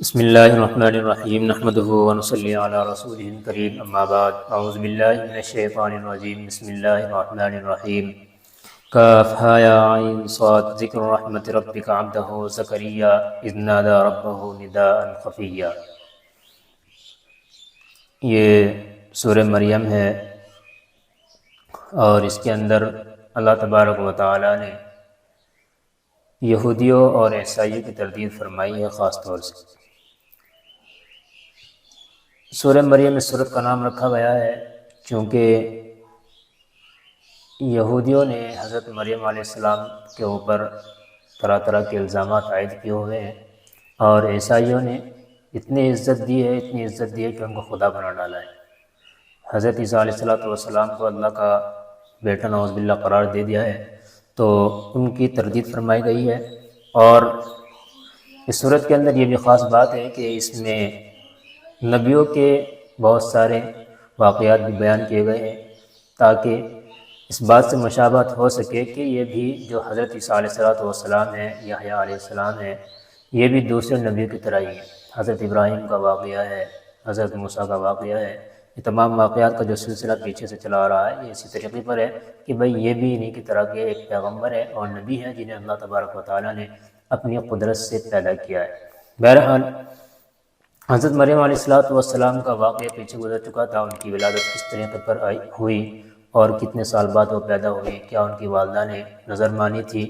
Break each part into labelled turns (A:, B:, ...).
A: بسم اللہ الرحمن الرحیم نحمده ونصلی علی رسوله الکریم اما بعد اعوذ باللہ من الشیطان الرجیم بسم اللہ الرحمن الرحیم کافہا یا عین صاد ذکر رحمت ربک عبدہ زکریا اذ نادى ربہ نداء خفیا۔ یہ سورہ مریم ہے اور اس کے اندر اللہ تبارک و تعالی نے یہودیوں اور عیسائیوں کی تردید فرمائی ہے۔ خاص طور سے سورہ مریم اس سورت کا نام رکھا گیا ہے چونکہ یہودیوں نے حضرت مریم علیہ السلام کے اوپر طرح طرح کے الزامات عائد کیے ہوئے ہیں، اور عیسائیوں نے اتنی عزت دی ہے کہ ان کو خدا بنا ڈالا ہے۔ حضرت عیسیٰ علیہ السلام کو اللہ کا بیٹا نعوذ باللہ قرار دے دیا ہے، تو ان کی تردید فرمائی گئی ہے۔ اور اس صورت کے اندر یہ بھی خاص بات ہے کہ اس میں نبیوں کے بہت سارے واقعات بھی بیان کیے گئے ہیں تاکہ اس بات سے مشابہت ہو سکے کہ یہ بھی جو حضرت عیسیٰ علیہ السلام ہیں، یحییٰ علیہ السلام ہیں، یہ بھی دوسرے نبیوں کی طرح ہی ہیں۔ حضرت ابراہیم کا واقعہ ہے، حضرت موسیٰ کا واقعہ ہے، یہ تمام واقعات کا جو سلسلہ پیچھے سے چلا آ رہا ہے یہ اسی طریقے پر ہے کہ بھئی یہ بھی انہی کی طرح کے ایک پیغمبر ہے اور نبی ہے جنہیں اللہ تبارک و تعالیٰ نے اپنی قدرت سے پیدا کیا ہے۔ بہرحال حضرت مریم علیہ السلام کا واقعہ پیچھے گزر چکا تھا، ان کی ولادت کس طریقے پر ہوئی اور کتنے سال بعد وہ پیدا ہوئی، کیا ان کی والدہ نے نظر مانی تھی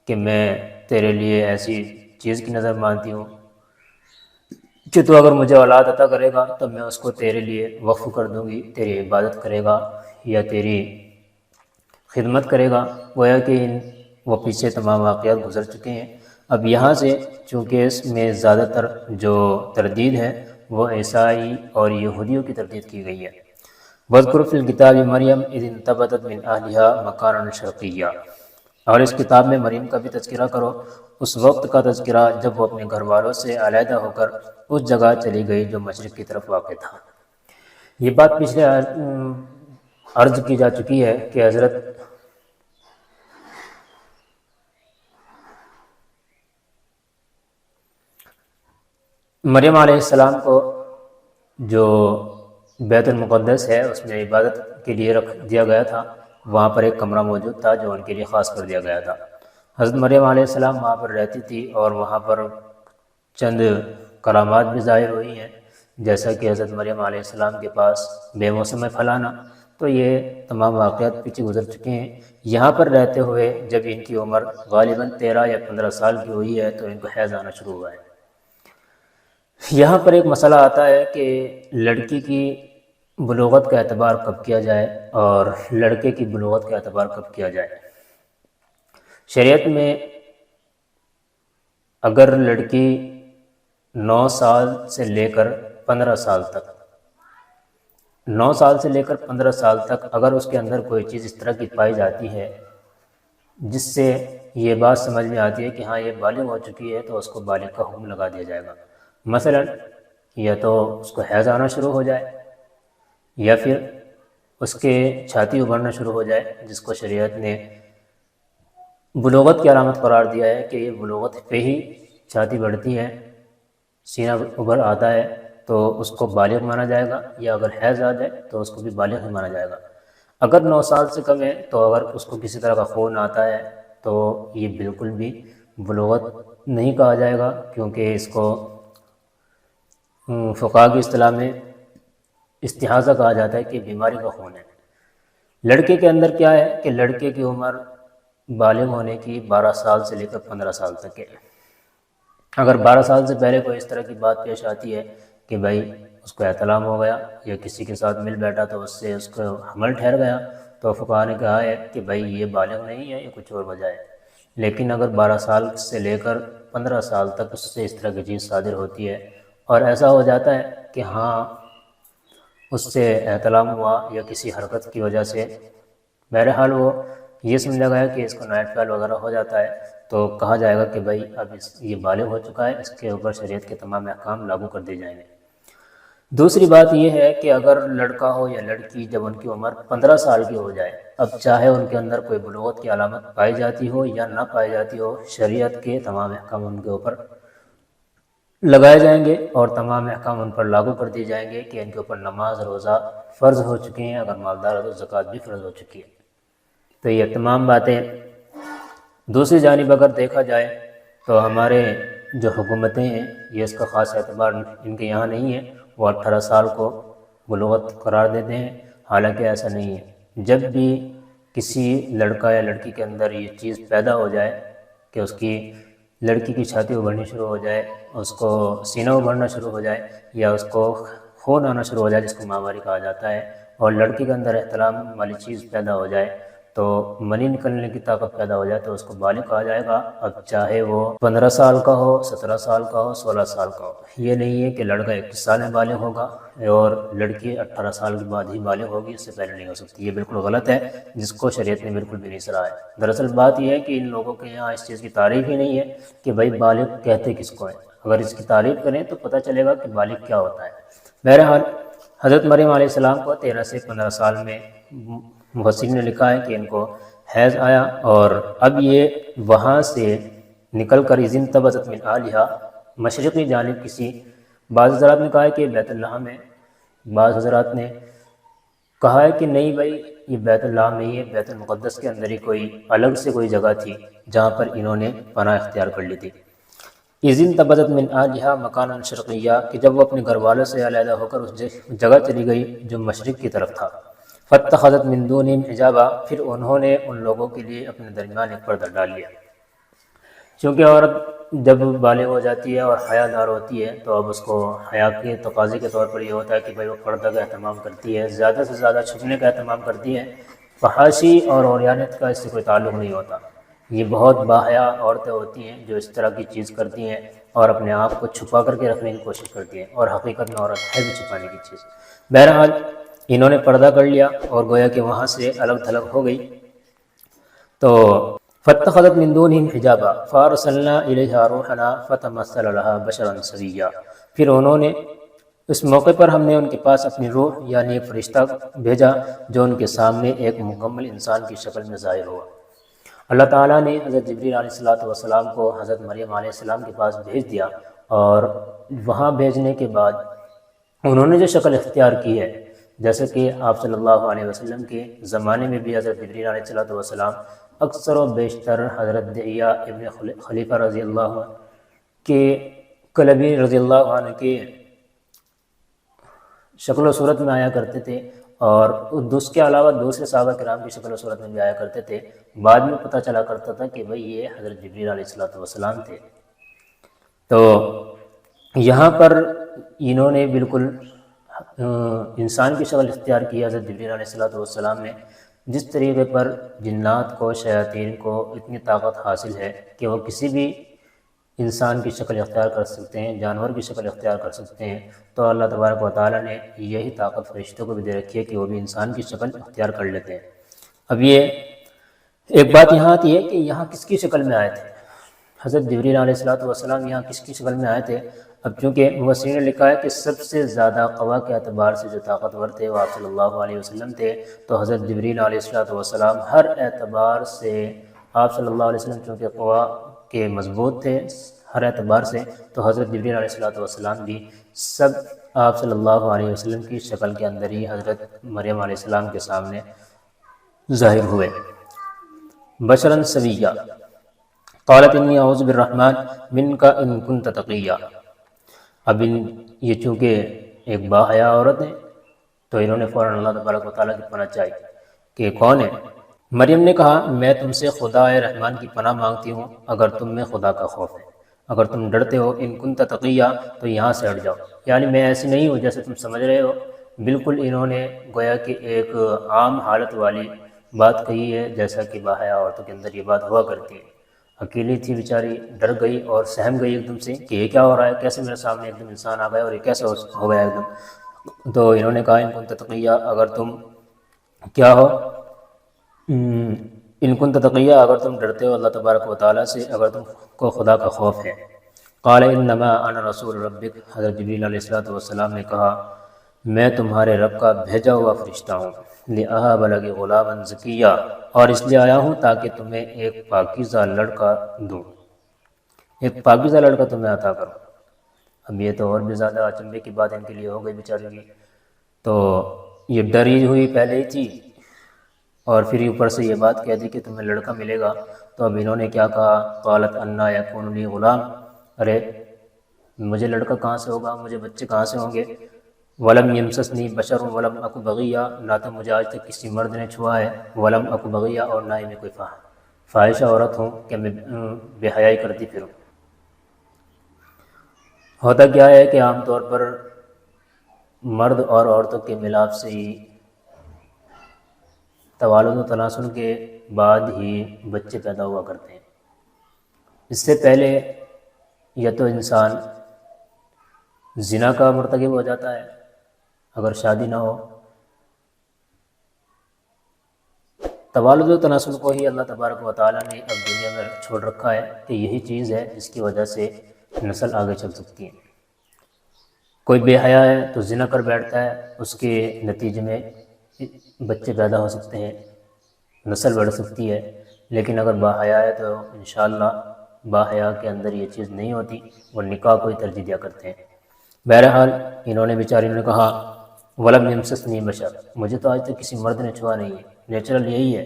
A: کہ میں تیرے لیے ایسی چیز کی نظر مانتی ہوں کہ تو اگر مجھے اولاد عطا کرے گا تو میں اس کو تیرے لیے وقف کر دوں گی، تیری عبادت کرے گا یا تیری خدمت کرے گا۔ گویا کہ وہ پیچھے تمام واقعات گزر چکے ہیں۔ اب یہاں سے چونکہ اس میں زیادہ تر جو تردید ہے وہ عیسائی اور یہودیوں کی تردید کی گئی ہے۔ وَاذْكُرْ فِي الْكِتَابِ مَرْيَمَ إِذِ انتَبَذَتْ مِنْ أَهْلِهَا مَكَانًا شَرْقِيًّا، اور اس کتاب میں مریم کا بھی تذکرہ کرو، اس وقت کا تذکرہ جب وہ اپنے گھر والوں سے علیحدہ ہو کر اس جگہ چلی گئی جو مشرق کی طرف واقع تھا۔ یہ بات پچھلے عرض کی جا چکی ہے کہ حضرت مریم علیہ السلام کو جو بیت المقدس ہے اس میں عبادت کے لیے رکھ دیا گیا تھا، وہاں پر ایک کمرہ موجود تھا جو ان کے لیے خاص کر دیا گیا تھا۔ حضرت مریم علیہ السلام وہاں پر رہتی تھی اور وہاں پر چند کرامات بھی ظاہر ہوئی ہیں، جیسا کہ حضرت مریم علیہ السلام کے پاس بے موسم پھل آنا، تو یہ تمام واقعات پیچھے گزر چکے ہیں۔ یہاں پر رہتے ہوئے جب ان کی عمر غالباً 13 یا 15 سال کی ہوئی ہے تو ان کو حیض آنا شروع ہوا ہے۔ یہاں پر ایک مسئلہ آتا ہے کہ لڑکی کی بلوغت کا اعتبار کب کیا جائے اور لڑکے کی بلوغت کا اعتبار کب کیا جائے۔ شریعت میں اگر لڑکی 9 سال سے لے کر 15 سال تک 9 سال سے لے کر 15 سال تک اگر اس کے اندر کوئی چیز اس طرح کی پائی جاتی ہے جس سے یہ بات سمجھ میں آتی ہے کہ ہاں یہ بالغ ہو چکی ہے تو اس کو بالغ کا حکم لگا دیا جائے گا۔ مثلا یا تو اس کو حیض آنا شروع ہو جائے یا پھر اس کے چھاتی ابھرنا شروع ہو جائے، جس کو شریعت نے بلوغت کی علامت قرار دیا ہے کہ یہ بلوغت پہ ہی چھاتی بڑھتی ہے، سینہ ابھر آتا ہے تو اس کو بالغ مانا جائے گا، یا اگر حیض آ جائے تو اس کو بھی بالغ ہی مانا جائے گا۔ اگر 9 سال سے کم ہے تو اگر اس کو کسی طرح کا خون آتا ہے تو یہ بالکل بھی بلوغت نہیں کہا جائے گا، کیونکہ اس کو فقہاء کی اصطلاح میں استحاضہ کہا جاتا ہے کہ بیماری کا خون ہے۔ لڑکے کے اندر کیا ہے کہ لڑکے کی عمر بالغ ہونے کی 12 سال سے لے کر 15 سال تک ہے۔ اگر 12 سال سے پہلے کوئی اس طرح کی بات پیش آتی ہے کہ بھائی اس کو احتلام ہو گیا یا کسی کے ساتھ مل بیٹھا تو اس سے اس کو حمل ٹھہر گیا، تو فقہاء نے کہا ہے کہ بھائی یہ بالغ نہیں ہے، یہ کچھ اور وجہ ہے۔ لیکن اگر 12 سال سے لے کر 15 سال تک اس سے اس طرح کی چیز صادر ہوتی ہے اور ایسا ہو جاتا ہے کہ ہاں اس سے احتلام ہوا یا کسی حرکت کی وجہ سے، بہرحال وہ یہ سمجھا گیا کہ اس کو نائٹ فعل وغیرہ ہو جاتا ہے، تو کہا جائے گا کہ بھائی اب یہ بالغ ہو چکا ہے، اس کے اوپر شریعت کے تمام احکام لاگو کر دیے جائیں گے۔ دوسری بات یہ ہے کہ اگر لڑکا ہو یا لڑکی جب ان کی عمر 15 سال کی ہو جائے، اب چاہے ان کے اندر کوئی بلوغت کی علامت پائی جاتی ہو یا نہ پائی جاتی ہو، شریعت کے تمام احکام ان کے اوپر لگائے جائیں گے اور تمام احکام ان پر لاگو کر دیے جائیں گے کہ ان کے اوپر نماز روزہ فرض ہو چکے ہیں، اگر مالدار ہو تو زکوٰۃ بھی فرض ہو چکی ہے۔ تو یہ تمام باتیں دوسری جانب اگر دیکھا جائے تو ہمارے جو حکومتیں ہیں یہ اس کا خاص اعتبار ان کے یہاں نہیں ہے، وہ 18 سال کو بلوغت قرار دیتے ہیں، حالانکہ ایسا نہیں ہے۔ جب بھی کسی لڑکا یا لڑکی کے اندر یہ چیز پیدا ہو جائے کہ اس کی لڑکی کی چھاتی ابھرنی شروع ہو جائے، اس کو سینہ ابھرنا شروع ہو جائے یا اس کو خون آنا شروع ہو جائے جس کو ماہواری کہا جاتا ہے، اور لڑکی کے اندر احترام والی چیز پیدا ہو جائے تو منی نکلنے کی طاقت پیدا ہو جائے تو اس کو بالغ کہا جائے گا۔ اب چاہے وہ 15 سال کا ہو، 17 سال کا ہو، 16 سال کا ہو، یہ نہیں ہے کہ لڑکا 21 سال میں بالغ ہوگا اور لڑکی 18 سال کے بعد ہی بالغ ہوگی، اس سے پہلے نہیں ہو سکتی۔ یہ بالکل غلط ہے، جس کو شریعت نے بالکل بھی نہیں سراہا ہے۔ دراصل بات یہ ہے کہ ان لوگوں کے یہاں اس چیز کی تعریف ہی نہیں ہے کہ بھائی بالغ کہتے کس کو ہے۔ اگر اس کی تعریف کریں تو پتہ چلے گا کہ بالغ کیا ہوتا ہے۔ بہرحال حضرت مریم علیہ السلام کو 13 سے 15 سال میں مفسرین نے لکھا ہے کہ ان کو حیض آیا، اور اب یہ وہاں سے نکل کر اذ انتبذت من اہلہا مشرقی جانب کسی، بعض حضرات نے کہا ہے کہ بیت اللہ ہے، بعض حضرات نے کہا ہے کہ نہیں بھائی یہ بیت اللہ نہیں ہے، بیت المقدس کے اندر ہی کوئی الگ سے کوئی جگہ تھی جہاں پر انہوں نے پناہ اختیار کر لی تھی۔ اذ انتبذت من اہلہا مکانا شرقیہ، کہ جب وہ اپنے گھر والوں سے علیحدہ ہو کر اس جگہ چلی گئی جو مشرق کی طرف تھا۔ فاتخذت من دونہم حجابا، پھر انہوں نے ان لوگوں کے لیے اپنے درمیان ایک پردہ ڈال لیا۔ چونکہ عورت جب بالغ ہو جاتی ہے اور حیا دار ہوتی ہے تو اب اس کو حیا کے تقاضے کے طور پر یہ ہوتا ہے کہ بھائی وہ پردہ کا اہتمام کرتی ہے، زیادہ سے زیادہ چھپنے کا اہتمام کرتی ہے۔ فحاشی اور عریانیت کا اس سے کوئی تعلق نہیں ہوتا۔ یہ بہت باحیا عورتیں ہوتی ہیں جو اس طرح کی چیز کرتی ہیں اور اپنے آپ کو چھپا کر کے رکھنے کی کوشش کرتی ہیں، اور حقیقت میں عورت ہے بھی چھپانے کی چیز۔ بہرحال انہوں نے پردہ کر لیا اور گویا کہ وہاں سے الگ تھلگ ہو گئی۔ تو فاتخذت من دونہم حجابا فارسلنا الیہا روحنا فتمثل لها بشرا سویا، پھر انہوں نے اس موقع پر ہم نے ان کے پاس اپنی روح یعنی ایک فرشتہ بھیجا جو ان کے سامنے ایک مکمل انسان کی شکل میں ظاہر ہوا۔ اللہ تعالیٰ نے حضرت جبریل علیہ السلام کو حضرت مریم علیہ السلام کے پاس بھیج دیا، اور وہاں بھیجنے کے بعد انہوں نے جو شکل اختیار کی ہے، جیسے کہ آپ صلی اللہ علیہ وسلم کے زمانے میں بھی حضرت جبریل علیہ السلام اکثر و بیشتر حضرت دحیہ ابن خلیفہ رضی اللہ عنہ کے کلبی رضی اللہ عنہ کے شکل و صورت میں آیا کرتے تھے، اور اس کے علاوہ دوسرے صحابہ کرام کی شکل و صورت میں بھی آیا کرتے تھے۔ بعد میں پتہ چلا کرتا تھا کہ بھئی یہ حضرت جبریل علیہ السلام تھے۔ تو یہاں پر انہوں نے بالکل انسان کی شکل اختیار کی حضرت جبریل علیہ السلام نے۔ جس طریقے پر جنات کو، شیاطین کو اتنی طاقت حاصل ہے کہ وہ کسی بھی انسان کی شکل اختیار کر سکتے ہیں، جانور کی شکل اختیار کر سکتے ہیں، تو اللہ تبارک و تعالیٰ نے یہی طاقت فرشتوں کو بھی دے رکھی ہے کہ وہ بھی انسان کی شکل اختیار کر لیتے ہیں۔ اب یہ ایک بات یہاں آتی ہے کہ یہاں کس کی شکل میں آئے تھے حضرت جبریل علیہ السلام، یہاں کس کی شکل میں آئے تھے؟ اب چونکہ مفسرین نے لکھا ہے کہ سب سے زیادہ قوا کے اعتبار سے جو طاقتور تھے وہ آپ صلی اللہ علیہ وسلم تھے، تو حضرت جبریل علیہ السلام ہر اعتبار سے آپ صلی اللہ علیہ وسلم چونکہ قوا کے مضبوط تھے ہر اعتبار سے، تو حضرت جبریل علیہ السلام بھی سب آپ صلی اللہ علیہ وسلم کی شکل کے اندر ہی حضرت مریم علیہ السلام کے سامنے ظاہر ہوئے۔ بشرا سویا قالت انی اعوذ بالرحمن منک ان کنت تقیا۔ اب یہ چونکہ ایک باحیا عورت ہے تو انہوں نے فوراً اللہ تبارک و تعالیٰ کی پناہ چاہی کہ کون ہے؟ مریم نے کہا میں تم سے خدا رحمان کی پناہ مانگتی ہوں اگر تم میں خدا کا خوف ہے، اگر تم ڈرتے ہو، ان کنت تقیا، تو یہاں سے ہٹ جاؤ، یعنی میں ایسی نہیں ہوں جیسے تم سمجھ رہے ہو۔ بالکل انہوں نے گویا کہ ایک عام حالت والی بات کہی ہے، جیسا کہ باحیا عورتوں کے اندر یہ بات ہوا کرتی ہے۔ اکیلی تھی بیچاری، ڈر گئی اور سہم گئی ایک دم سے کہ یہ کیا ہو رہا ہے، کیسے میرے سامنے ایک دم انسان آ گیا اور یہ کیسے ہو گیا ایک دم۔ تو انہوں نے کہا ان کنت تقیا، اگر تم کیا ہو، ان کنت تقیا، اگر تم ڈرتے ہو اللہ تبارک و تعالیٰ سے، اگر تم کو خدا کا خوف ہے۔ قال انما انا رسول ربک، حضرت جبریل علیہ السلام نے کہا میں تمہارے رب کا بھیجا ہوا فرشتہ ہوں، لأہب لک غلاما زکیا، اور اس لیے آیا ہوں تاکہ تمہیں ایک پاکیزہ لڑکا دوں، ایک پاکیزہ لڑکا تمہیں عطا کروں۔ اب یہ تو اور بھی زیادہ اچنبے کی بات ان کے لیے ہو گئی بیچارے کی. تو یہ ڈری ہوئی پہلے ہی تھی اور پھر اوپر سے یہ بات کہہ دی کہ تمہیں لڑکا ملے گا. تو اب انہوں نے کیا کہا، قالت انا یکون لی غلام، ارے مجھے لڑکا کہاں سے ہوگا، مجھے بچے کہاں سے ہوں گے. ولم یمسسنی بشر ولم اک بغیہ، نہ تو مجھے آج تک کسی مرد نے چھوا ہے، ولم اک بغیہ، اور نہ ہی میں کوئی فاحشہ عورت ہوں کہ میں بے حیائی کرتی پھروں. ہوتا کیا ہے کہ عام طور پر مرد اور عورتوں کے ملاپ سے ہی، توالد و تناسل کے بعد ہی بچے پیدا ہوا کرتے ہیں. اس سے پہلے یا تو انسان زنا کا مرتکب ہو جاتا ہے اگر شادی نہ ہو. توالد و تناسل کو ہی اللہ تبارک و تعالیٰ نے اب دنیا میں چھوڑ رکھا ہے کہ یہی چیز ہے جس کی وجہ سے نسل آگے چل سکتی ہے. کوئی بے حیا ہے تو زنا کر بیٹھتا ہے، اس کے نتیجے میں بچے پیدا ہو سکتے ہیں، نسل بڑھ سکتی ہے. لیکن اگر باحیا ہے تو انشاءاللہ باحیا کے اندر یہ چیز نہیں ہوتی، وہ نکاح کو ہی ترجیح دیا کرتے ہیں. بہرحال انہوں نے بیچاری نے کہا ولم یمسسنی بشر، مجھے تو آج تک کسی مرد نے چھوا نہیں ہے، نیچرل یہی ہے.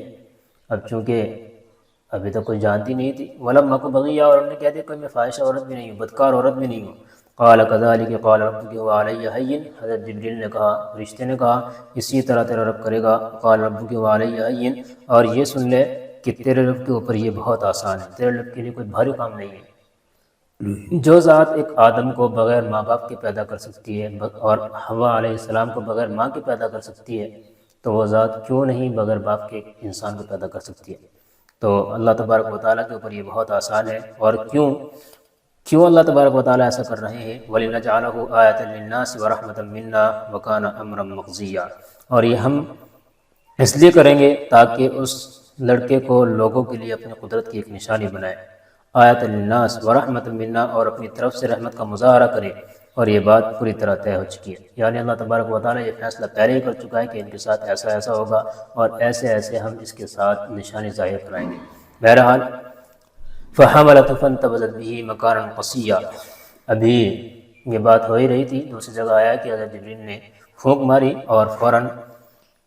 A: اب چونکہ ابھی تو کوئی جانتی نہیں تھی، ولم اک بغیہ، اور انہوں نے کہہ دیا کوئی میں فاحشہ عورت بھی نہیں ہوں، بدکار عورت بھی نہیں ہوں. قال کذالک قال ربک وعلی ہین، حضرت جبریل نے کہا، فرشتے نے کہا اسی طرح تیرا رب کرے گا. قال ربک وعلی ہین، اور یہ سن لے کہ تیرے رب کے اوپر یہ بہت آسان ہے، تیرے رب کے لیے کوئی بھاری کام نہیں ہے. جو ذات ایک آدم کو بغیر ماں باپ کے پیدا کر سکتی ہے اور حوا علیہ السلام کو بغیر ماں کے پیدا کر سکتی ہے، تو وہ ذات کیوں نہیں بغیر باپ کے انسان کو پیدا کر سکتی ہے. تو اللہ تبارک و تعالیٰ کے اوپر یہ بہت آسان ہے. اور کیوں اللہ تبارک و تعالیٰ ایسا کر رہے ہیں؟ وَلِنَجْعَلَهُ آیَةً لِلنَّاسِ وَرَحْمَةً مِنَّا وَكَانَ أَمْرًا مَقْضِيًّا، اور یہ ہم اس لیے کریں گے تاکہ اس لڑکے کو لوگوں کے لیے اپنی قدرت کی ایک نشانی بنائے. آیۃ للناس ورحمۃ منا، اور اپنی طرف سے رحمت کا مظاہرہ کریں. اور یہ بات پوری طرح طے ہو چکی ہے، یعنی اللہ تبارک و تعالیٰ یہ فیصلہ پہلے ہی کر چکا ہے کہ ان کے ساتھ ایسا ایسا ہوگا اور ایسے ایسے ہم اس کے ساتھ نشانی ظاہر کرائیں گے. بہرحال فحملت فانتبذت به مکانا قصیا، ابھی یہ بات ہو ہی رہی تھی، دوسری جگہ آیا کہ حضرت جبریل نے پھونک ماری اور فوراً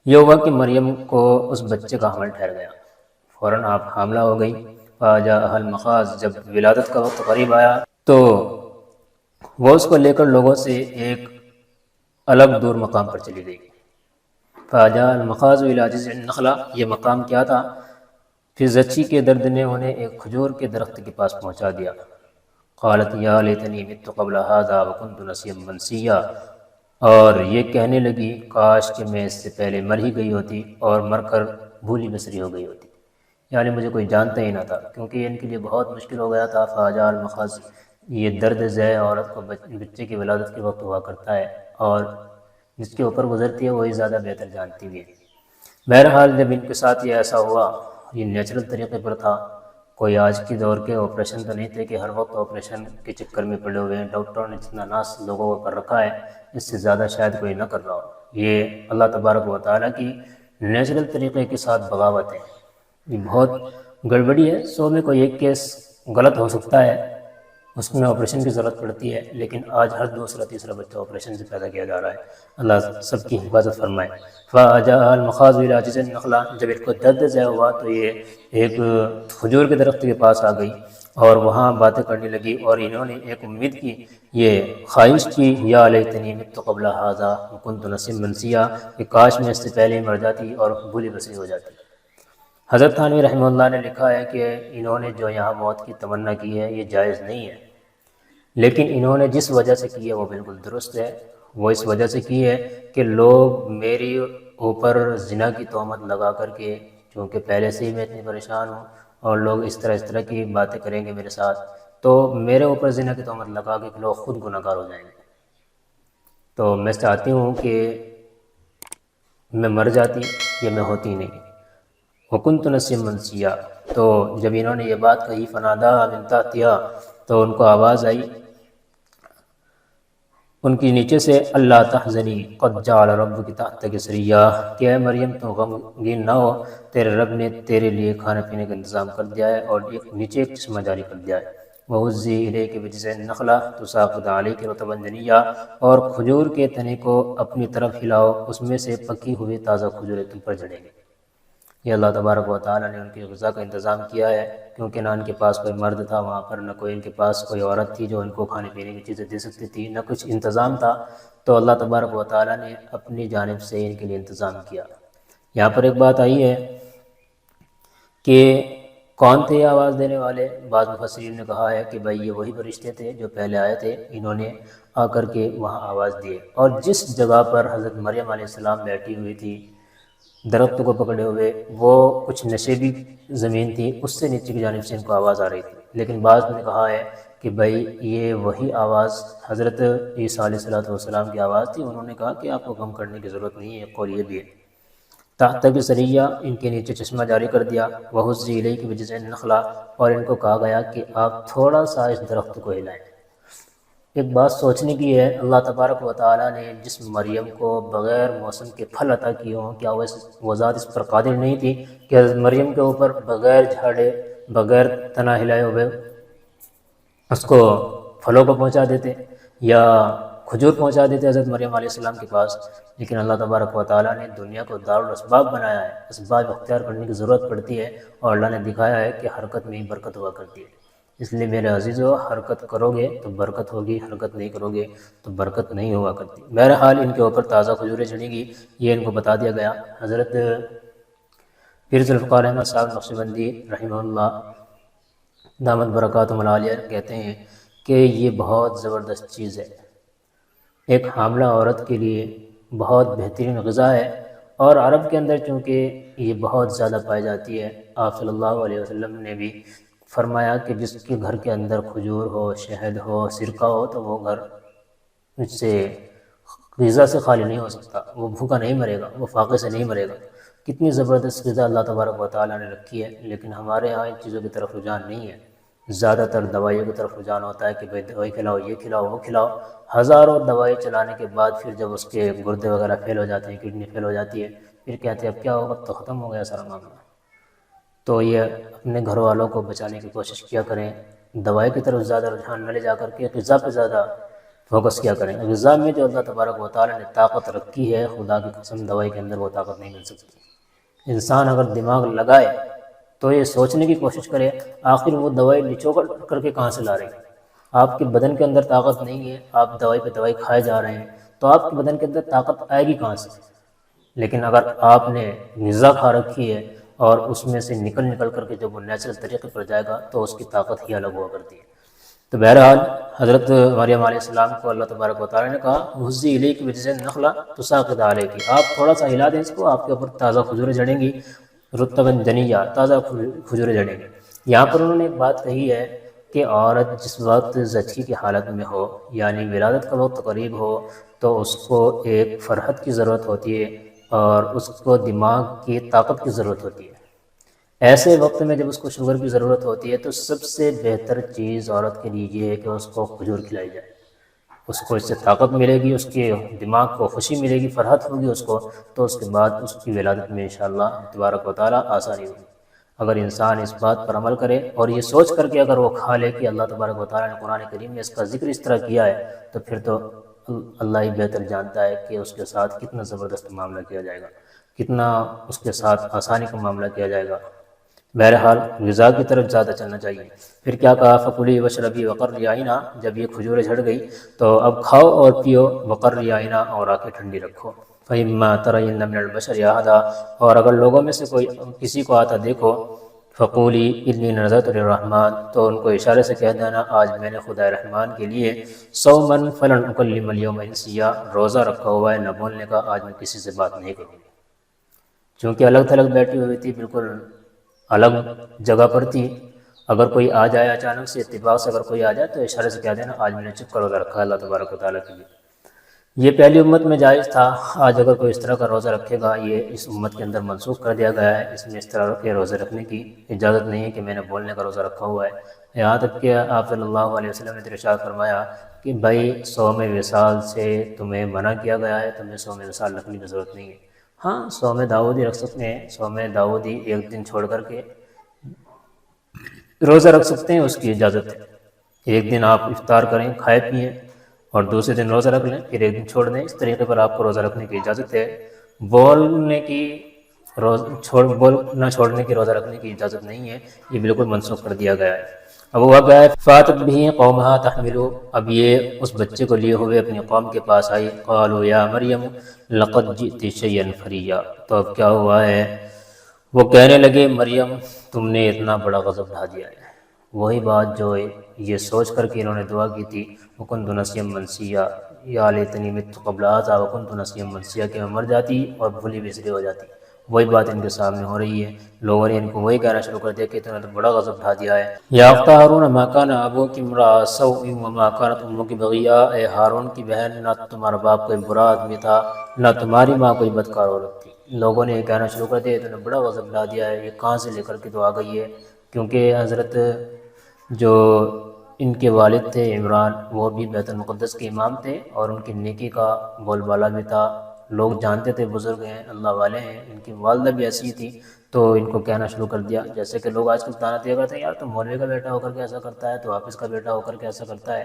A: یہ ہوا کہ مریم کو اس بچے کا حمل ٹھہر گیا، فوراً آپ حاملہ ہو گئی. فجاءها المخاض، جب ولادت کا وقت قریب آیا تو وہ اس کو لے کر لوگوں سے ایک الگ دور مقام پر چلی گئی. فجاء المخاض الى جذع النخلہ، یہ مقام کیا تھا؟ پھر زچی کے درد نے انہیں ایک کھجور کے درخت کے پاس پہنچا دیا. قالت یا لیتنی مت قبل هذا وكنت نسیا منسیا، اور یہ کہنے لگی کاش کہ میں اس سے پہلے مر ہی گئی ہوتی اور مر کر بھولی بسری ہو گئی ہوتی، یعنی مجھے کوئی جانتا ہی نہ تھا، کیونکہ یہ ان کے لیے بہت مشکل ہو گیا تھا. فاجاء المخاض، یہ درد ذیل عورت کو بچے کی ولادت کے وقت ہوا کرتا ہے، اور جس کے اوپر گزرتی ہے وہی زیادہ بہتر جانتی بھی ہے. بہرحال جب ان کے ساتھ یہ ایسا ہوا، یہ نیچرل طریقے پر تھا، کوئی آج کی دور کے آپریشن تو نہیں تھے کہ ہر وقت آپریشن کے چکر میں پڑے ہوئے ہیں. ڈاکٹروں نے جتنا ناس لوگوں کو کر رکھا ہے اس سے زیادہ شاید کوئی نہ کر رہا ہو. یہ اللہ تبارک و تعالیٰ کی نیچرل طریقے کے ساتھ بغاوت ہے، یہ بہت گڑبڑی ہے. 100 میں کوئی ایک کیس غلط ہو سکتا ہے، اس میں آپریشن کی ضرورت پڑتی ہے، لیکن آج ہر دوسرا تیسرا بچہ آپریشن سے پیدا کیا جا رہا ہے. اللہ سب کی حفاظت فرمائے. فجاء المخاض الى جذع النخلہ، جب اس کو درد ذیل ہوا تو یہ ایک کھجور کے درخت کے پاس آ گئی اور وہاں باتیں کرنے لگی، اور انہوں نے ایک امید کی، یہ خواہش کی، یا لیتنی مت قبل هذا وكنت نسیا منسیا، کہ کاش میں اس سے پہلے مر جاتی اور بھولی بسری ہو جاتی. حضرت تھانوی رحمہ اللہ نے لکھا ہے کہ انہوں نے جو یہاں موت کی تمنا کی ہے یہ جائز نہیں ہے، لیکن انہوں نے جس وجہ سے کی ہے وہ بالکل درست ہے. وہ اس وجہ سے کی ہے کہ لوگ میری اوپر زنا کی تہمت لگا کر کے، چونکہ پہلے سے ہی میں اتنی پریشان ہوں اور لوگ اس طرح کی باتیں کریں گے میرے ساتھ، تو میرے اوپر زنا کی تہمت لگا کے لوگ خود گناہ گار ہو جائیں گے. تو میں چاہتی ہوں کہ میں مر جاتی یا میں ہوتی نہیں. وکنت نسیا منسیا، تو جب انہوں نے یہ بات کہی فناداها من تحتها، تو ان کو آواز آئی ان کی نیچے سے، اللہ تحزنی قد جعل ربک تحتک سریا، کہ اے مریم تو غمگین نہ ہو، تیرے رب نے تیرے لیے کھانے پینے کا انتظام کر دیا ہے اور نیچے ایک چشمہ جاری کر دیا ہے. وَهُزِّي إِلَيْكِ بِجِذْعِ النَّخْلَةِ تُسَاقِطْ عَلَيْكِ رُطَبًا جَنِيًّا، اور کھجور کے تنے کو اپنی طرف ہلاؤ، اس میں سے پکی ہوئی تازہ کھجوریں تم پر جڑیں گی۔ یہ اللہ تبارک و تعالیٰ نے ان کی غذا کا انتظام کیا ہے، کیونکہ نہ ان کے پاس کوئی مرد تھا وہاں پر، نہ کوئی ان کے پاس کوئی عورت تھی جو ان کو کھانے پینے کی چیزیں دے سکتی تھی، نہ کچھ انتظام تھا، تو اللہ تبارک و تعالیٰ نے اپنی جانب سے ان کے لیے انتظام کیا۔ یہاں پر ایک بات آئی ہے کہ کون تھے یہ آواز دینے والے؟ بعض مفسرین نے کہا ہے کہ بھائی یہ وہی فرشتے تھے جو پہلے آئے تھے، انہوں نے آ کر کے وہاں آواز دی، اور جس جگہ پر حضرت مریم علیہ السلام بیٹھی ہوئی تھی درخت کو پکڑے ہوئے، وہ کچھ نشیبی زمین تھی، اس سے نیچے کی جانب سے ان کو آواز آ رہی تھی، لیکن بعض نے کہا ہے کہ بھائی یہ وہی آواز حضرت عیسیٰ علیہ السلام کی آواز تھی۔ انہوں نے کہا کہ آپ کو غم کرنے کی ضرورت نہیں ہے، قول یہ بھی ہے۔ تحت کی سریہ، ان کے نیچے چشمہ جاری کر دیا، وَهُزِّي إِلَيْكِ بِجِذْعِ النَّخْلَةِ، اور ان کو کہا گیا کہ آپ تھوڑا سا اس درخت کو ہلائیں۔ ایک بات سوچنے کی ہے، اللہ تبارک و تعالیٰ نے جس مریم کو بغیر موسم کے پھل عطا کیے ہوں، کیا وہ ذات اس پر قادر نہیں تھی کہ حضرت مریم کے اوپر بغیر جھاڑے، بغیر تنا ہلائے ہوئے اس کو پھلوں کو پہنچا دیتے یا کھجور پہنچا دیتے حضرت مریم علیہ السلام کے پاس؟ لیکن اللہ تبارک و تعالیٰ نے دنیا کو دارالاسباب بنایا ہے، اسباب اختیار کرنے کی ضرورت پڑتی ہے، اور اللہ نے دکھایا ہے کہ حرکت میں ہی برکت ہوا کرتی ہے۔ اس لیے میرے عزیزو، حرکت کرو گے تو برکت ہوگی، حرکت نہیں کرو گے تو برکت نہیں ہوا کرتی۔ بہرحال ان کے اوپر تازہ کھجوریں چڑھیں گی، یہ ان کو بتا دیا گیا۔ حضرت پیر ذوالفقار احمد صاحب نقشبندی رحمہ اللہ دامت برکاتہم العالیہ کہتے ہیں کہ یہ بہت زبردست چیز ہے، ایک حاملہ عورت کے لیے بہت بہترین غذا ہے، اور عرب کے اندر چونکہ یہ بہت زیادہ پائی جاتی ہے، آپ صلی اللہ علیہ وسلم نے بھی فرمایا کہ جس کے گھر کے اندر کھجور ہو، شہد ہو، سرکہ ہو، تو وہ گھر اس سے غذا سے خالی نہیں ہو سکتا، وہ بھوکا نہیں مرے گا، وہ فاقے سے نہیں مرے گا۔ کتنی زبردست غذا اللہ تبارک و تعالیٰ نے رکھی ہے، لیکن ہمارے ہاں ان چیزوں کی طرف رجحان نہیں ہے، زیادہ تر دوائیوں کی طرف رجحان ہوتا ہے کہ بھائی دوائی کھلاؤ، یہ کھلاؤ، وہ کھلاؤ، ہزاروں دوائی چلانے کے بعد پھر جب اس کے گردے وغیرہ فیل ہو جاتے ہیں، کڈنی فیل ہو جاتی ہے، پھر کہتے ہیں اب کیا ہوگا، تو ختم ہو گیا سارا معاملہ۔ تو یہ اپنے گھر والوں کو بچانے کی کوشش کیا کریں، دوائی کی طرف زیادہ رجحان نہ لے جا کر کے غذا پہ زیادہ فوکس کیا کریں۔ غذا میں جو اللہ تبارک و تعالیٰ نے طاقت رکھی ہے، خدا کی قسم دوائی کے اندر وہ طاقت نہیں مل سکتی۔ انسان اگر دماغ لگائے تو یہ سوچنے کی کوشش کرے آخر وہ دوائی نچوڑ کر کے کہاں سے لا رہے ہیں۔ آپ کے بدن کے اندر طاقت نہیں ہے، آپ دوائی پہ دوائی کھائے جا رہے ہیں، تو آپ کے بدن کے اندر طاقت آئے گی کہاں سے؟ لیکن اگر آپ نے غذا کھا رکھی ہے اور اس میں سے نکل کر کے جب وہ نیچرل طریقے پر جائے گا تو اس کی طاقت ہی الگ ہوا کرتی ہے۔ تو بہرحال حضرت مریم علیہ السلام کو اللہ تبارک و تعالیٰ نے کہا وَهُزِّي إِلَيْكِ بِجِذْعِ النَّخْلَةِ تُسَاقِطْ عَلَيْكِ، آپ تھوڑا سا ہلا دیں اس کو، آپ کے اوپر تازہ کھجوریں جڑیں گی، رطباً جنیّا، تازہ کھجوریں جڑیں گی۔ یہاں پر انہوں نے ایک بات کہی ہے کہ عورت جس وقت زچگی کی حالت میں ہو، یعنی ولادت کا وقت قریب ہو، تو اس کو ایک فرحت کی ضرورت ہوتی ہے اور اس کو دماغ کی طاقت کی ضرورت ہوتی ہے۔ ایسے وقت میں جب اس کو شوگر کی ضرورت ہوتی ہے تو سب سے بہتر چیز عورت کے لیے یہ ہے کہ اس کو کھجور کھلائی جائے، اس کو اس سے طاقت ملے گی، اس کے دماغ کو خوشی ملے گی، فرحت ہوگی اس کو، تو اس کے بعد اس کی ولادت میں انشاءاللہ تبارک و تعالیٰ آسانی ہوگی۔ اگر انسان اس بات پر عمل کرے اور یہ سوچ کر کے اگر وہ کھا لے کہ اللہ تبارک و تعالیٰ نے قرآن کریم میں اس کا ذکر اس طرح کیا ہے، تو پھر تو اللہ ہی بہتر جانتا ہے کہ اس کے ساتھ کتنا زبردست معاملہ کیا جائے گا، کتنا اس کے ساتھ آسانی کا معاملہ کیا جائے گا۔ بہرحال غذا کی طرف زیادہ چلنا چاہیے۔ پھر کیا کہا فَكُلِي وَاشْرَبِي وَقَرِّي عَيْنًا، جب یہ کھجوریں جھڑ گئی تو اب کھاؤ اور پیو، وَقَرِّي عَيْنًا، اور آنکھیں ٹھنڈی رکھو، فَإِمَّا تَرَيِنَّ مِنَ الْبَشَرِ أَحَدًا، اور اگر لوگوں میں سے کوئی کسی کو آتا دیکھو، فَقُولِي إِنِّي نَذَرْتُ لِلرَّحْمَٰنِ، تو ان کو اشارے سے کہہ دینا آج میں نے خدا رحمان کے لیے صوماً فَلَنْ أُكَلِّمَ الْيَوْمَ إِنسِيًّا، روزہ رکھا ہوا ہے نہ بولنے کا، آج میں کسی سے بات نہیں کروں گی۔ چونکہ الگ تھلگ بیٹھی ہوئی تھی، بالکل الگ جگہ پر تھی، اگر کوئی آ جائے اچانک سے، اتفاق سے اگر کوئی آ جائے تو اشارے سے کہہ دینا آج میں نے چپ کر روزہ رکھا ہے اللہ تبارک و تعالیٰ کے لیے۔ یہ پہلی امت میں جائز تھا، آج اگر کوئی اس طرح کا روزہ رکھے گا یہ اس امت کے اندر منسوخ کر دیا گیا ہے، اس میں اس طرح کے روزے رکھنے کی اجازت نہیں ہے کہ میں نے بولنے کا روزہ رکھا ہوا ہے۔ یہاں تک کہ آپ صلی اللہ علیہ وسلم نے ارشاد فرمایا کہ بھائی صوم وصال سے تمہیں منع کیا گیا ہے، تمہیں صوم وصال رکھنے کی ضرورت نہیں ہے۔ ہاں صوم داؤدی رکھ سکتے ہیں، صوم داؤدی ایک دن چھوڑ کر کے روزہ رکھ سکتے ہیں، اس کی اجازت ہے۔ ایک دن آپ افطار کریں، کھائے پئیں، اور دوسرے دن روزہ رکھ لیں، پھر ایک دن چھوڑ دیں۔ اس طریقے پر آپ کو روزہ رکھنے کی اجازت ہے۔ بولنے کی بول نہ چھوڑنے کی، روزہ رکھنے کی اجازت نہیں ہے، یہ بالکل منسوخ کر دیا گیا ہے۔ اب ہوا کیا ہے، فاتت بھی قومہا تحملو، اب یہ اس بچے کو لیے ہوئے اپنی قوم کے پاس آئی، قالوا یا مریم لقد جئت شیئا فریا، تو اب کیا ہوا ہے، وہ کہنے لگے مریم تم نے اتنا بڑا غضب ڈھا دیا ہے۔ وہی بات جو یہ سوچ کر کے انہوں نے دعا کی تھی، وکنت نسیا منسیا، یا لیتنی مت قبل ھذا وکنت نسیا منسیا، کہ میں مر جاتی اور بھولی بسری ہو جاتی۔ وہی بات ان کے سامنے ہو رہی ہے، لوگوں نے ان کو وہی کہنا شروع کر دیا کہ تم نے تو بڑا غضب ڈھا دیا ہے۔ یا اخت ہارون ما کان ابوک امرأ سوء وما کانت امک بغیا، اے ہارون کی بہن نہ تمہارا باپ کوئی برا آدمی تھا، نہ تمہاری ماں کوئی بدکار عورت تھی۔ لوگوں نے یہ کہنا شروع کر دیا تم نے بڑا غضب ڈھا دیا ہے، یہ کہاں سے لے کر کے تو آ گئی ہے، کیونکہ حضرت جو ان کے والد تھے عمران، وہ بھی بیت المقدس کے امام تھے، اور ان کی نیکی کا بول بالا بھی تھا، لوگ جانتے تھے بزرگ ہیں، اللہ والے ہیں۔ ان کی والدہ بھی ایسی تھی، تو ان کو کہنا شروع کر دیا، جیسے کہ لوگ آج کل تانا دیا کرتے ہیں، یار تو مولوی کا بیٹا ہو کر کے ایسا کرتا ہے، تو حافظ کا بیٹا ہو کر کے ایسا کرتا ہے۔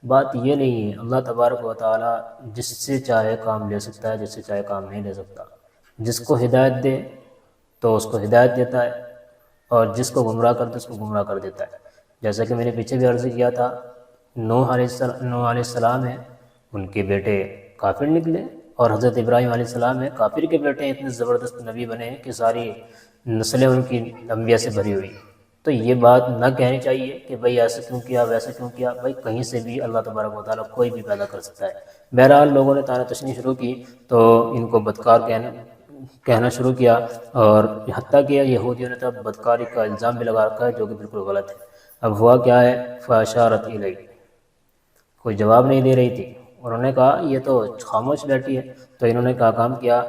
A: بات یہ نہیں ہے، اللہ تبارک و تعالیٰ جس سے چاہے کام لے سکتا ہے، جس سے چاہے کام نہیں لے سکتا۔ جس کو ہدایت دے تو اس کو ہدایت دیتا ہے، اور جس کو گمراہ کر دے اس کو گمراہ کر دیتا ہے۔ جیسا کہ میں نے پیچھے بھی عرض کیا تھا، نوح علیہ السلام ہیں، ان کے بیٹے کافر نکلے، اور حضرت ابراہیم علیہ السلام ہیں، کافر کے بیٹے اتنے زبردست نبی بنے کہ ساری نسلیں ان کی انبیاء سے بھری ہوئی۔ تو یہ بات نہ کہنی چاہیے کہ بھئی ایسے کیوں کیا، ویسے کیوں کیا، بھئی کہیں سے بھی اللہ تبارک و تعالیٰ کوئی بھی پیدا کر سکتا ہے۔ بہرحال لوگوں نے طعنہ تشنیع شروع کی، تو ان کو بدکار کہنا شروع کیا، اور حتیٰ کہ یہودیوں نے تو بدکاری کا الزام بھی لگا رکھا ہے، جو کہ بالکل غلط ہے۔ اب ہوا کیا ہے، فاشارت الیہ، کوئی جواب نہیں دے رہی تھی، انہوں نے کہا یہ تو خاموش بیٹھی ہے، تو انہوں نے کہا کام کیا،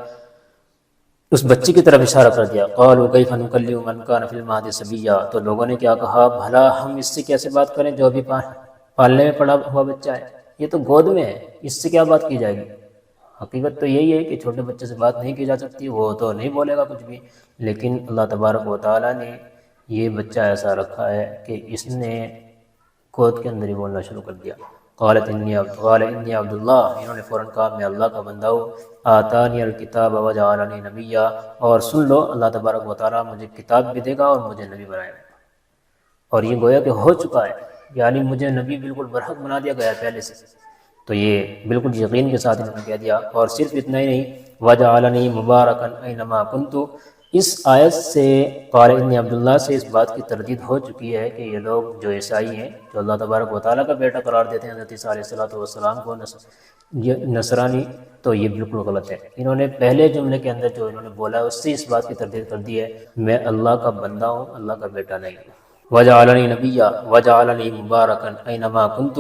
A: اس بچی کی طرف اشارہ کر دیا، قالوا کیف نکلم من کان فی المہد صبیا، تو لوگوں نے کیا کہا، بھلا ہم اس سے کیسے بات کریں جو ابھی پالنے میں پڑا ہوا بچہ ہے، یہ تو گود میں ہے، اس سے کیا بات کی جائے گی۔ حقیقت تو یہی ہے کہ چھوٹے بچے سے بات نہیں کی جا سکتی، وہ تو نہیں بولے گا کچھ بھی، لیکن اللہ تبارک و تعالیٰ نے یہ بچہ ایسا رکھا ہے کہ اس نے گود کے اندر ہی بولنا شروع کر دیا۔ قال انی عبد اللہ، انہوں نے فوراً کہا میں اللہ کا بندہ ہوں، آتانی الکتاب وجعلنی نبیا، اور سن لو اللہ تبارک و تعالیٰ مجھے کتاب بھی دے گا اور مجھے نبی بنائے گا، اور یہ گویا کہ ہو چکا ہے، یعنی مجھے نبی بالکل برحق بنا دیا گیا پہلے سے، تو یہ بالکل یقین کے ساتھ انہوں نے کہہ دیا۔ اور صرف اتنا ہی نہیں، وجعلنی مبارکا اینما کنت، اس آیت سے قال انی عبداللہ سے اس بات کی تردید ہو چکی ہے کہ یہ لوگ جو عیسائی ہیں، جو اللہ تبارک و تعالیٰ کا بیٹا قرار دیتے ہیں حضرت عیسیٰ علیہ السلام کو نصرانی، تو یہ بالکل غلط ہے۔ انہوں نے پہلے جملے کے اندر جو انہوں نے بولا ہے اس سے اس بات کی تردید کر دی ہے، میں اللہ کا بندہ ہوں، اللہ کا بیٹا نہیں ہوں۔ وجعلنی نبیا وجعلنی مبارکا اینما کنت،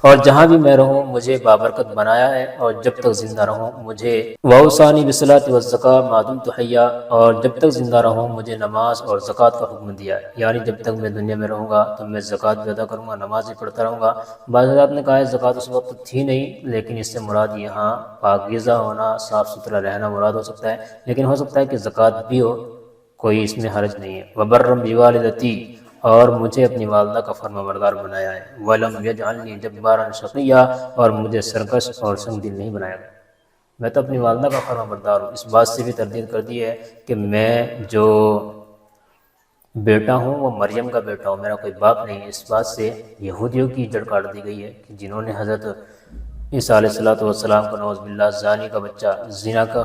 A: اور جہاں بھی میں رہوں مجھے بابرکت بنایا ہے، اور جب تک زندہ رہوں مجھے وَأَوْصَانِي بِالصَّلَاةِ وَالزَّكَاةِ مَا دُمْتُ حَيًّا، اور جب تک زندہ رہوں مجھے نماز اور زکوٰۃ کا حکم دیا ہے، یعنی جب تک میں دنیا میں رہوں گا تو میں زکوٰۃ بھی ادا کروں گا، نماز بھی پڑھتا رہوں گا۔ بعض حضرات نے کہا ہے زکوٰۃ اس وقت تھی نہیں، لیکن اس سے مراد یہاں پاکیزہ ہونا، صاف ستھرا رہنا مراد ہو سکتا ہے، لیکن ہو سکتا ہے کہ زکوٰۃ بھی ہو، کوئی اس میں حرج نہیں ہے۔ وَبَرًّا بِوَالِدَتِي، اور مجھے اپنی والدہ کا فرمانبردار بنایا ہے۔ وَلَمْ يَجْعَلْنِي جَبَّارًا شَقِيًّا، اور مجھے سرکش اور سنگ دل نہیں بنایا گیا، میں تو اپنی والدہ کا فرمانبردار ہوں۔ اس بات سے بھی تردید کر دی ہے کہ میں جو بیٹا ہوں وہ مریم کا بیٹا ہوں، میرا کوئی باپ نہیں ہے۔ اس بات سے یہودیوں کی جڑ کاٹ دی گئی ہے کہ جنہوں نے حضرت عیسیٰ علیہ السلام کو نعوذ باللہ زانی کا بچہ، زنا کا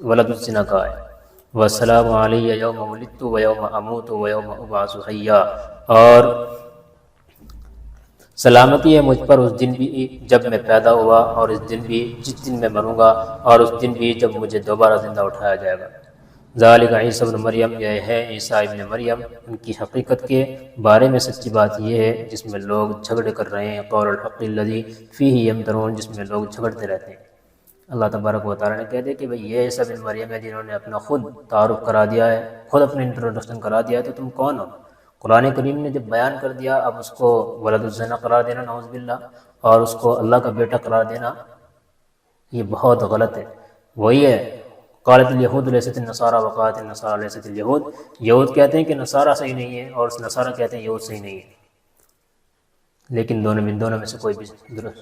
A: ولد الزنا کہا ہے۔ وَالسَّلَامُ عَلَيَّ يَوْمَ وُلِدتُّ وَيَوْمَ أَمُوتُ وَيَوْمَ أُبْعَثُ حَيًّا، اور سلامتی ہے مجھ پر اس دن بھی جب میں پیدا ہوا، اور اس دن بھی جس دن میں مروں گا، اور اس دن بھی جب مجھے دوبارہ زندہ اٹھایا جائے گا۔ ذالک عیسیٰ ابن مریم، یہ ہے عیسیٰ ابن مریم۔ ان کی حقیقت کے بارے میں سچی بات یہ ہے جس میں لوگ جھگڑے کر رہے ہیں، قول الحق الذی فیہ یمترون، جس میں لوگ جھگڑتے رہتے ہیں۔ اللہ تبارک و تعالیٰ نے کہہ دیا کہ بھئی یہ عیسیٰ ابن مریم ہے جنہوں نے اپنا خود تعارف کرا دیا ہے، خود اپنے انٹروڈکشن کرا دیا ہے، تو تم کون ہو؟ قرآن کریم نے جب بیان کر دیا، اب اس کو ولد الزنا قرار دینا نعوذ باللہ، اور اس کو اللہ کا بیٹا قرار دینا، یہ بہت غلط ہے۔ وہی ہے قالت الیہود لیست النصارى وقالت النصارى لیست الیہود، یہود کہتے ہیں کہ نصارہ صحیح نہیں ہے، اور نصارہ کہتے ہیں یہود صحیح نہیں ہے۔ لیکن دونوں میں سے کوئی بھی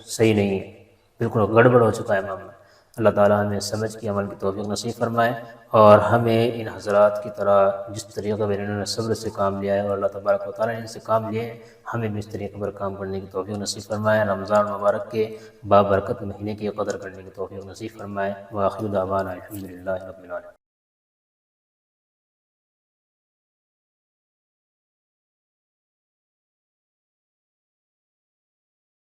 A: صحیح نہیں ہے، بالکل گڑبڑ ہو چکا ہے معاملہ۔ اللہ تعالیٰ ہمیں سمجھ کے عمل کی توفیق نصیب فرمائے، اور ہمیں ان حضرات کی طرح جس طریقے پر انہوں نے صبر سے کام لیا ہے اور اللہ تبارک و تعالیٰ نے ان سے کام لیے ہیں، ہمیں بھی اس طریقے پر کام کرنے کی توفیق نصیب فرمائے۔ رمضان مبارک کے بابرکت مہینے کی قدر کرنے کی توفیق نصیب فرمائے۔ وآخر دعوانا الحمدللہ رب العالمین۔